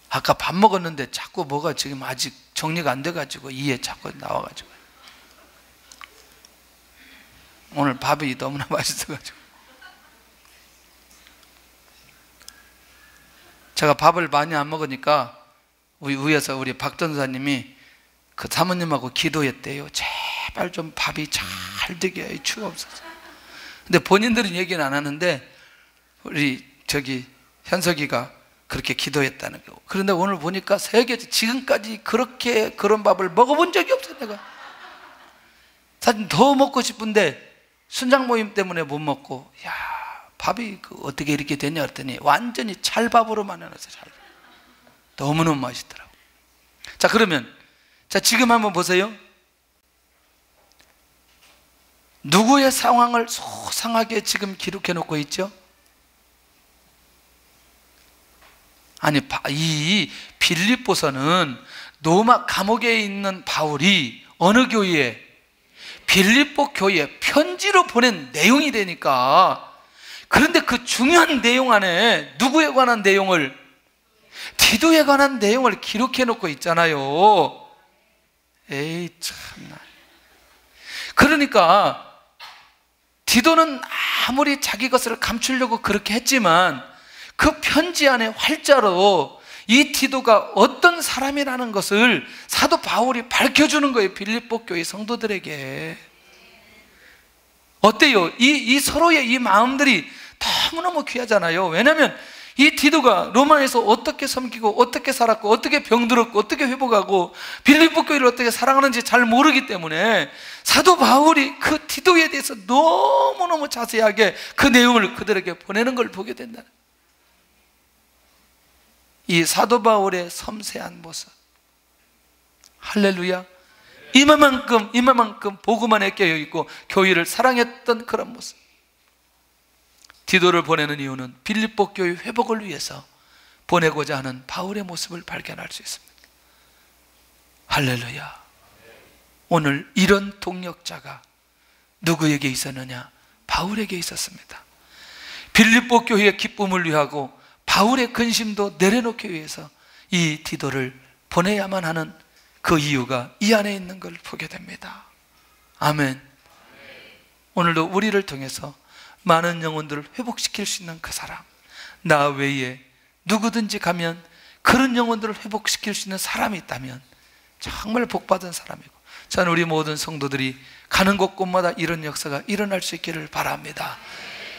아까 밥 먹었는데 자꾸 뭐가 지금 아직 정리가 안 돼가지고 이에 자꾸 나와가지고, 오늘 밥이 너무나 맛있어가지고 제가 밥을 많이 안 먹으니까 위에서 우리 박 전사님이 그 사모님하고 기도했대요. 제발 좀 밥이 잘 되게 주옵소서. 근데 본인들은 얘기는 안 하는데 우리 저기 현석이가 그렇게 기도했다는 거. 그런데 오늘 보니까 지금까지 그런 밥을 먹어본 적이 없어요. 내가 사실 더 먹고 싶은데 순장 모임 때문에 못 먹고, 야, 밥이 어떻게 이렇게 됐냐 했더니 완전히 찰밥으로만 해놨어요. 찰밥. 너무너무 맛있더라고. 자, 그러면 지금 한번 보세요. 누구의 상황을 소상하게 지금 기록해 놓고 있죠? 아니, 이 빌립보서는 로마 감옥에 있는 바울이 어느 교회에? 빌립보 교회에 편지로 보낸 내용이 되니까. 그런데 그 중요한 내용 안에 누구에 관한 내용을? 디도에 관한 내용을 기록해 놓고 있잖아요. 에이, 참나. 그러니까 디도는 아무리 자기 것을 감추려고 그렇게 했지만 그 편지 안에 활자로 이 디도가 어떤 사람이라는 것을 사도 바울이 밝혀주는 거예요. 빌립보 교회 성도들에게. 어때요? 이 서로의 이 마음들이 너무너무 귀하잖아요. 왜냐하면 이 디도가 로마에서 어떻게 섬기고 어떻게 살았고 어떻게 병들었고 어떻게 회복하고 빌립보 교회를 어떻게 사랑하는지 잘 모르기 때문에 사도 바울이 그 디도에 대해서 너무너무 자세하게 그 내용을 그들에게 보내는 걸 보게 된다. 이 사도 바울의 섬세한 모습, 할렐루야. 이만큼 복음 안에 깨어있고 교회를 사랑했던 그런 모습. 디도를 보내는 이유는 빌립보 교회 회복을 위해서 보내고자 하는 바울의 모습을 발견할 수 있습니다. 할렐루야. 오늘 이런 동력자가 누구에게 있었느냐? 바울에게 있었습니다. 빌립보 교회의 기쁨을 위하고 바울의 근심도 내려놓기 위해서 이 디도를 보내야만 하는 그 이유가 이 안에 있는 걸 보게 됩니다. 아멘. 오늘도 우리를 통해서 많은 영혼들을 회복시킬 수 있는 그 사람, 나 외에 누구든지 가면 그런 영혼들을 회복시킬 수 있는 사람이 있다면 정말 복받은 사람이고, 저는 우리 모든 성도들이 가는 곳곳마다 이런 역사가 일어날 수 있기를 바랍니다.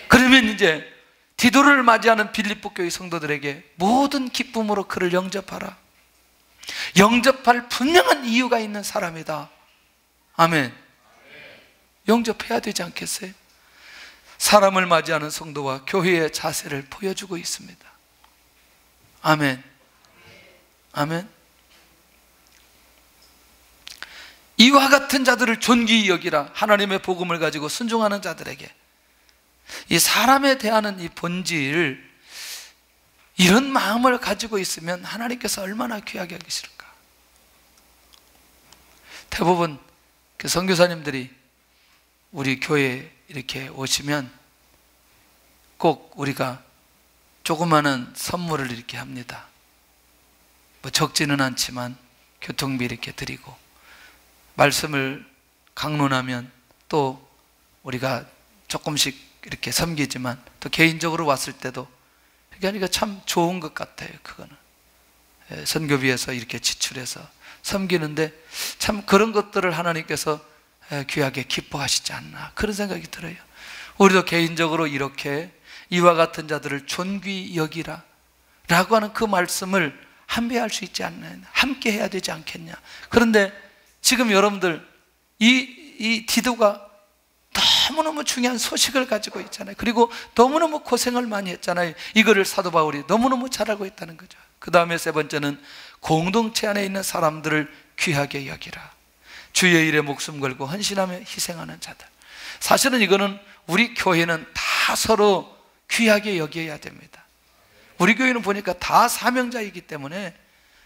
그러면 이제 디도를 맞이하는 빌립보 교회 성도들에게 모든 기쁨으로 그를 영접하라. 영접할 분명한 이유가 있는 사람이다. 아멘. 영접해야 되지 않겠어요? 사람을 맞이하는 성도와 교회의 자세를 보여주고 있습니다. 아멘. 아멘. 이와 같은 자들을 존귀히 여기라. 하나님의 복음을 가지고 순종하는 자들에게 이 사람에 대하는 이 본질, 이런 마음을 가지고 있으면 하나님께서 얼마나 귀하게 여기실까. 대부분 그 선교사님들이 우리 교회에 이렇게 오시면 꼭 우리가 조그마한 선물을 이렇게 합니다. 뭐 적지는 않지만 교통비 이렇게 드리고, 말씀을 강론하면 또 우리가 조금씩 이렇게 섬기지만, 또 개인적으로 왔을 때도 그러니까 참 좋은 것 같아요. 그거는 선교비에서 이렇게 지출해서 섬기는데 참 그런 것들을 하나님께서 귀하게 기뻐하시지 않나, 그런 생각이 들어요. 우리도 개인적으로 이렇게 이와 같은 자들을 존귀히 여기라 라고 하는 그 말씀을 함께할 수 있지 않나, 함께 해야 되지 않겠냐. 그런데 지금 여러분들 이 디도가 너무너무 중요한 소식을 가지고 있잖아요. 그리고 너무너무 고생을 많이 했잖아요. 이거를 사도 바울이 너무너무 잘 알고 있다는 거죠. 그 다음에 세 번째는 공동체 안에 있는 사람들을 귀하게 여기라. 주의 일에 목숨 걸고 헌신하며 희생하는 자들. 사실은 이거는 우리 교회는 다 서로 귀하게 여겨야 됩니다. 우리 교회는 보니까 다 사명자이기 때문에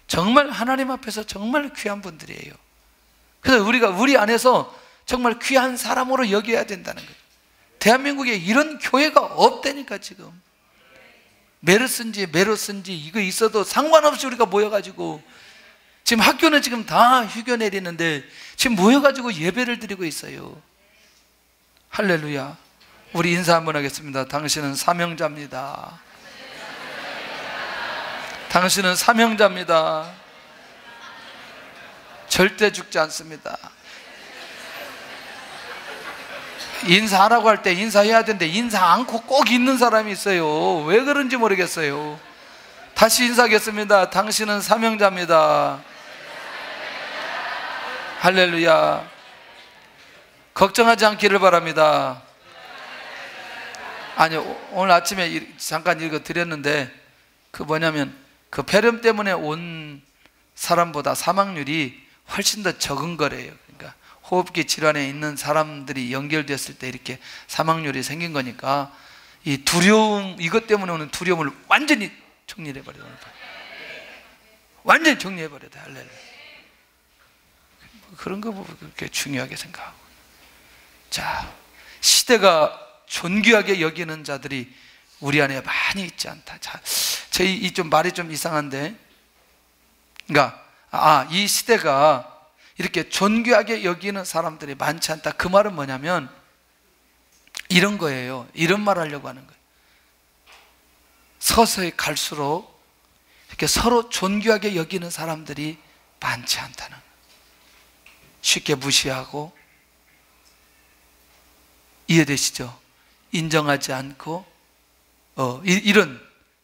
정말 하나님 앞에서 정말 귀한 분들이에요. 그래서 우리가 우리 안에서 정말 귀한 사람으로 여겨야 된다는 거예요. 대한민국에 이런 교회가 없다니까. 지금 메르스인지 메로스인지 이거 있어도 상관없이 우리가 모여가지고, 지금 학교는 지금 다 휴교 내리는데 지금 모여가지고 예배를 드리고 있어요. 할렐루야. 우리 인사 한번 하겠습니다. 당신은 사명자입니다. 당신은 사명자입니다. 절대 죽지 않습니다. 인사하라고 할 때 인사해야 되는데 인사 않고 꼭 있는 사람이 있어요. 왜 그런지 모르겠어요. 다시 인사하겠습니다. 당신은 사명자입니다. 할렐루야. 걱정하지 않기를 바랍니다. 아니, 오늘 아침에 잠깐 읽어드렸는데, 그 뭐냐면 그 폐렴 때문에 온 사람보다 사망률이 훨씬 더 적은 거래요. 그러니까 호흡기 질환에 있는 사람들이 연결됐을 때 이렇게 사망률이 생긴 거니까, 이 두려움, 이것 때문에 오는 두려움을 완전히 정리해버려야 돼. 완전히 정리해버려야 돼. 할렐루야. 그런 거 보고 그렇게 중요하게 생각하고. 자, 시대가 존귀하게 여기는 자들이 우리 안에 많이 있지 않다. 자, 이 좀 말이 좀 이상한데, 그러니까 이 시대가 이렇게 존귀하게 여기는 사람들이 많지 않다. 그 말은 뭐냐면 이런 거예요. 이런 말 하려고 하는 거예요. 서서히 갈수록 이렇게 서로 존귀하게 여기는 사람들이 많지 않다는 거예요. 쉽게 무시하고, 이해되시죠? 인정하지 않고, 이런,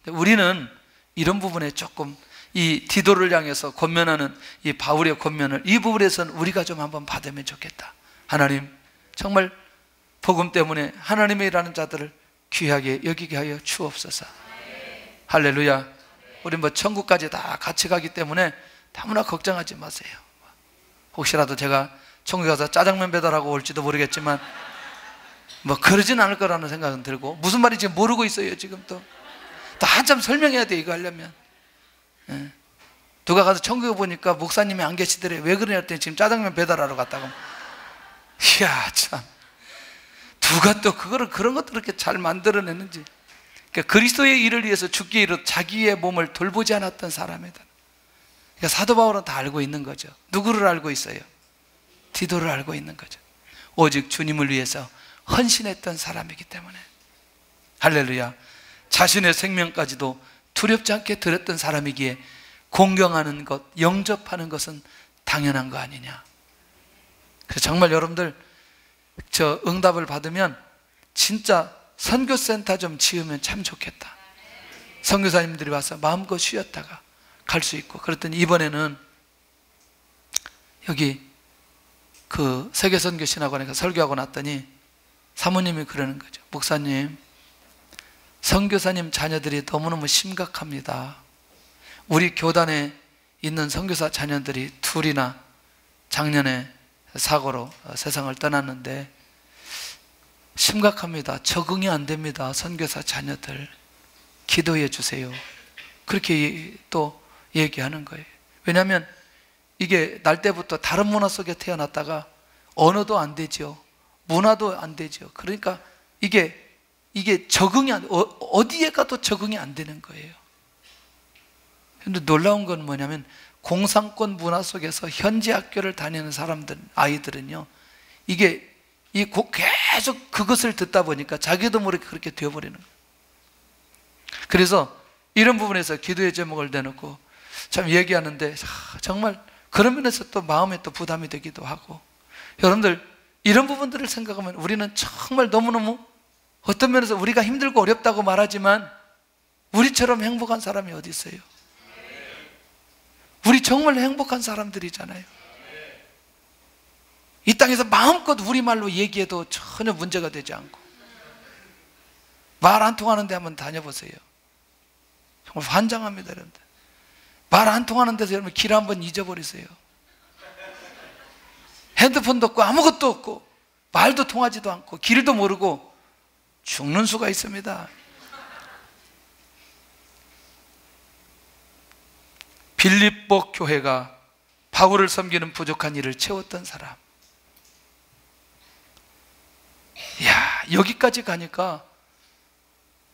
우리는 이런 부분에 조금 이 디도를 향해서 권면하는 이 바울의 권면을, 이 부분에서는 우리가 좀 한번 받으면 좋겠다. 하나님, 정말 복음 때문에 하나님의 일하는 자들을 귀하게 여기게 하여 주옵소서. 할렐루야. 우리 뭐 천국까지 다 같이 가기 때문에 아무나 걱정하지 마세요. 혹시라도 제가 천국에 가서 짜장면 배달하고 올지도 모르겠지만 뭐 그러진 않을 거라는 생각은 들고, 무슨 말인지 모르고 있어요. 지금 또 한참 설명해야 돼, 이거 하려면. 예. 누가 가서 천국에 보니까 목사님이 안 계시더래. 왜 그러냐 했더니 지금 짜장면 배달하러 갔다고. 이야, 참, 누가 또 그런 것들을 이렇게 잘 만들어냈는지. 그러니까 그리스도의 일을 위해서 죽기 이르러 자기의 몸을 돌보지 않았던 사람이다. 그러니까 사도 바울은 다 알고 있는 거죠. 누구를 알고 있어요? 디도를 알고 있는 거죠. 오직 주님을 위해서 헌신했던 사람이기 때문에. 할렐루야. 자신의 생명까지도 두렵지 않게 드렸던 사람이기에 공경하는 것, 영접하는 것은 당연한 거 아니냐. 그래서 정말 여러분들 저 응답을 받으면 진짜 선교센터 좀 지으면 참 좋겠다. 선교사님들이 와서 마음껏 쉬었다가 갈 수 있고. 그랬더니 이번에는 여기 그 세계선교신학원에 설교하고 났더니 사모님이 그러는 거죠. 목사님, 선교사님 자녀들이 너무너무 심각합니다. 우리 교단에 있는 선교사 자녀들이 둘이나 작년에 사고로 세상을 떠났는데 심각합니다. 적응이 안 됩니다. 선교사 자녀들 기도해 주세요. 그렇게 또 얘기하는 거예요. 왜냐하면 이게 날 때부터 다른 문화 속에 태어났다가 언어도 안 되죠. 문화도 안 되죠. 그러니까 이게 적응이 어디에 가도 적응이 안 되는 거예요. 근데 놀라운 건 뭐냐면 공산권 문화 속에서 현지 학교를 다니는 사람들, 아이들은요, 계속 그것을 듣다 보니까 자기도 모르게 그렇게 되어버리는 거예요. 그래서 이런 부분에서 기도의 제목을 내놓고 참 얘기하는데 정말 그런 면에서 또 마음에 또 부담이 되기도 하고, 여러분들 이런 부분들을 생각하면 우리는 정말 너무너무 어떤 면에서 우리가 힘들고 어렵다고 말하지만 우리처럼 행복한 사람이 어디 있어요? 우리 정말 행복한 사람들이잖아요. 이 땅에서 마음껏 우리말로 얘기해도 전혀 문제가 되지 않고, 말 안 통하는 데 한번 다녀보세요. 정말 환장합니다, 여러분들. 말 안 통하는 데서 여러분 길 한번 잊어버리세요. 핸드폰도 없고 아무것도 없고 말도 통하지도 않고 길도 모르고 죽는 수가 있습니다. 빌립보 교회가 바울을 섬기는 부족한 일을 채웠던 사람. 이야, 여기까지 가니까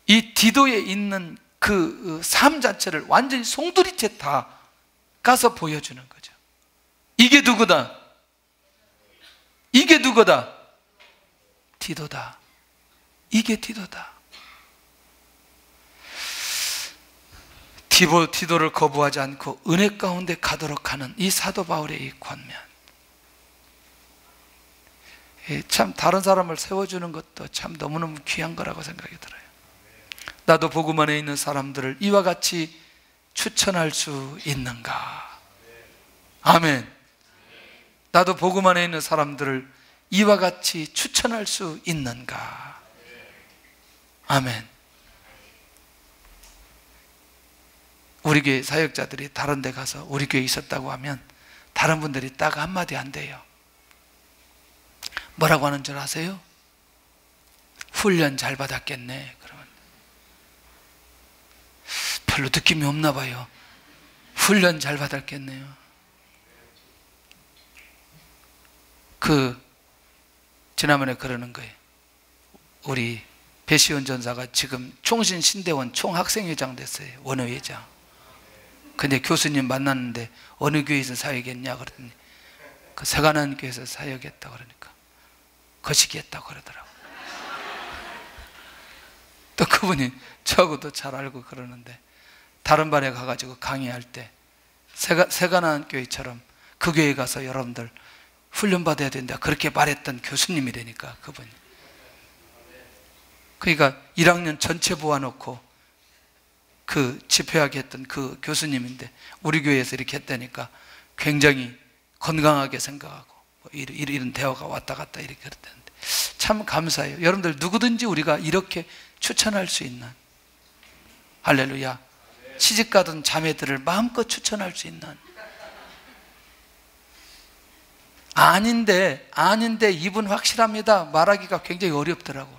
이 디도에 있는 그 삶 자체를 완전히 송두리째 다 가서 보여주는 거죠. 이게 누구다? 이게 누구다? 디도다. 이게 디도다. 디도를 거부하지 않고 은혜 가운데 가도록 하는 이 사도 바울의 이 권면, 참 다른 사람을 세워주는 것도 참 너무너무 귀한 거라고 생각이 들어요. 나도 복음 안에 있는 사람들을 이와 같이 추천할 수 있는가? 아멘. 나도 복음 안에 있는 사람들을 이와 같이 추천할 수 있는가? 아멘. 우리 교회 사역자들이 다른 데 가서 우리 교회에 있었다고 하면 다른 분들이 딱 한마디 안 돼요. 뭐라고 하는 줄 아세요? 훈련 잘 받았겠네. 그러면 별로 느낌이 없나 봐요. 훈련 잘 받았겠네요. 지난번에 그러는 거예요. 우리 배시원 전사가 지금 총신 신대원 총학생회장 됐어요. 원어회장. 근데 교수님 만났는데 어느 교회에서 사역했냐 그랬더니 그 세관한 교회에서 사역했다 그러니까 거시기했다고 그러더라고요. 또 그분이 저하고도 잘 알고 그러는데 다른 반에 가가지고 강의할 때 세관한 교회처럼 그 교회에 가서 여러분들 훈련받아야 된다 그렇게 말했던 교수님이라니까 그분이. 그러니까 1학년 전체 모아놓고 그 집회하게 했던 그 교수님인데 우리 교회에서 이렇게 했다니까 굉장히 건강하게 생각하고 이런 대화가 왔다 갔다 이렇게 그랬다는데 참 감사해요. 여러분들 누구든지 우리가 이렇게 추천할 수 있는, 할렐루야, 시집가던 자매들을 마음껏 추천할 수 있는, 아닌데 이분 확실합니다 말하기가 굉장히 어렵더라고.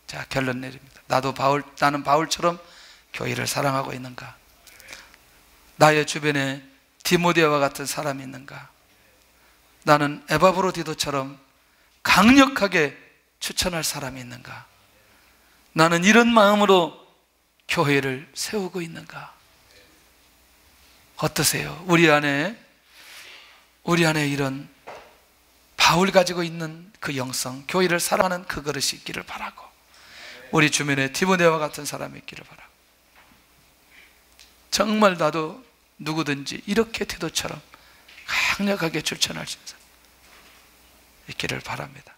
자, 결론 내립니다. 나는 바울처럼 교회를 사랑하고 있는가? 나의 주변에 디모데와 같은 사람이 있는가? 나는 에바브로디도처럼 강력하게 추천할 사람이 있는가? 나는 이런 마음으로 교회를 세우고 있는가? 어떠세요? 우리 안에 이런 바울 가지고 있는 그 영성, 교회를 사랑하는 그 그릇이 있기를 바라고, 우리 주변에 디모데와 같은 사람이 있기를 바라고, 정말 나도 누구든지 이렇게 디도처럼 강력하게 추천할 수 있는 사람 있기를 바랍니다.